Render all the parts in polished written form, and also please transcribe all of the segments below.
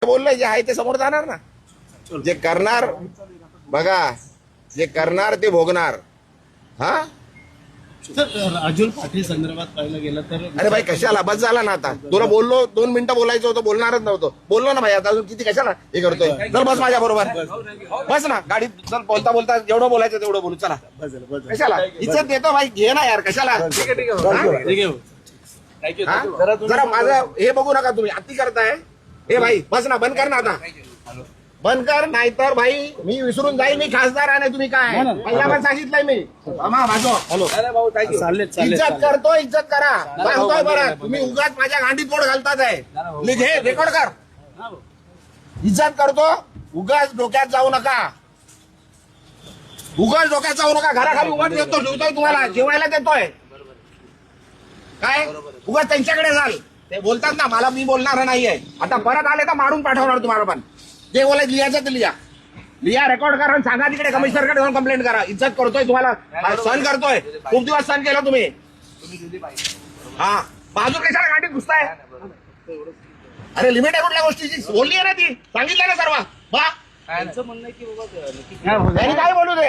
बोललंय जे आहे ते समोर जाणार ना. जे करणार बघा, जे करणार ते भोगणार. हा राजूल पाटील संदर्भात पाहिलं गेलं तर अरे भाई कशाला, बस झाला ना आता. तुला बोललो 2 मिनिटं बोलायचं होतं, बोलणारच नव्हतं. बोललो ना भाई, आता अजून किती कशाला हे करतोय. चल बस माझ्या बरोबर, बस ना गाडीत. चल बोलता बोलता जेवढं बोलायचं तेवढं बोलू. चला कशाला इज्जत देतो भाई, घे ना यार कशाला. जरा माझं हे बघू नका तुम्ही, अति करताय. हे भाई बस ना, बंद कर ना आता, बंद कर. नाहीतर भाई मी विसरून जाईल मी खासदार आहे. तुम्ही काय पहिला पण सांगितलंय मी. हॅलो, इज्जत करतो, इज्जत करा. सांगतोय बरं, तुम्ही उगाच माझ्या गांडीत बोट घालतात आहे. घे रेकॉर्ड कर. इज्जत करतो, उगाच डोक्यात जाऊ नका. उगाच डोक्यात जाऊ नका. घराखाली उगाच देतो, जेवतोय तुम्हाला, जेवायला देतोय काय. उगाच त्यांच्याकडे जाल, ते बोलतात ना मला, मी बोलणार नाहीये. आता परत आले तर मारून पाठवणार तुम्हाला. पण जे बोलायचं लिहायचं ते लिहा, रेकॉर्ड करा, सांगा तिकडे कमिशनरकडे जाऊन कंप्लेंट करा. इज्जत करतोय तुम्हाला, सहन करतोय. खूप दिवस सहन केलं तुम्ही. हा बाजू कशाला गांडीत घुसताय. अरे लिमिट आहे कुठल्या गोष्टीची, बोलली आहे ना ती, सांगितलं ना सर्व. काय बोलू दे,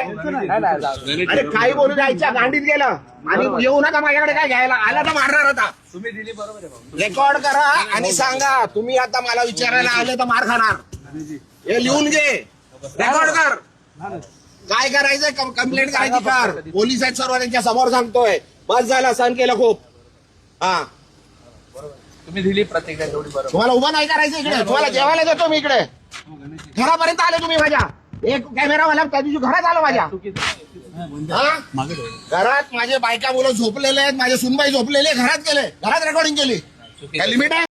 अरे काही बोलू दे. आईच्या गांडीत गेलं आणि येऊ नका माझ्याकडे काय घ्यायला. आला तर मारणार आता. तुम्ही दिली बरोबर, रेकॉर्ड करा आणि सांगा. तुम्ही आता मला विचारायला आले तर मार खाणार. हे लिहून घे, रेकॉर्ड कर. काय करायचंय, कंप्लेंट करायची कर. पोलीस आहेत सर्व, त्यांच्या समोर सांगतोय. बस झालं, सहन केलं खूप. हा तुम्ही दिली प्रतिक्रिया तेवढी बरोबर. तुम्हाला उभं नाही करायचं इकडे. तुम्हाला जेवायला देतो मी इकडे. घरापर्यंत आले तुम्ही माझ्या. एक कॅमेरावाला त्या दिवशी घरात आलो माझ्या. घरात माझे बायका मुलं झोपलेले आहेत, माझे सुनबाई झोपलेले, घरात गेले, घरात रेकॉर्डिंग केली. काय लिमिट आहे.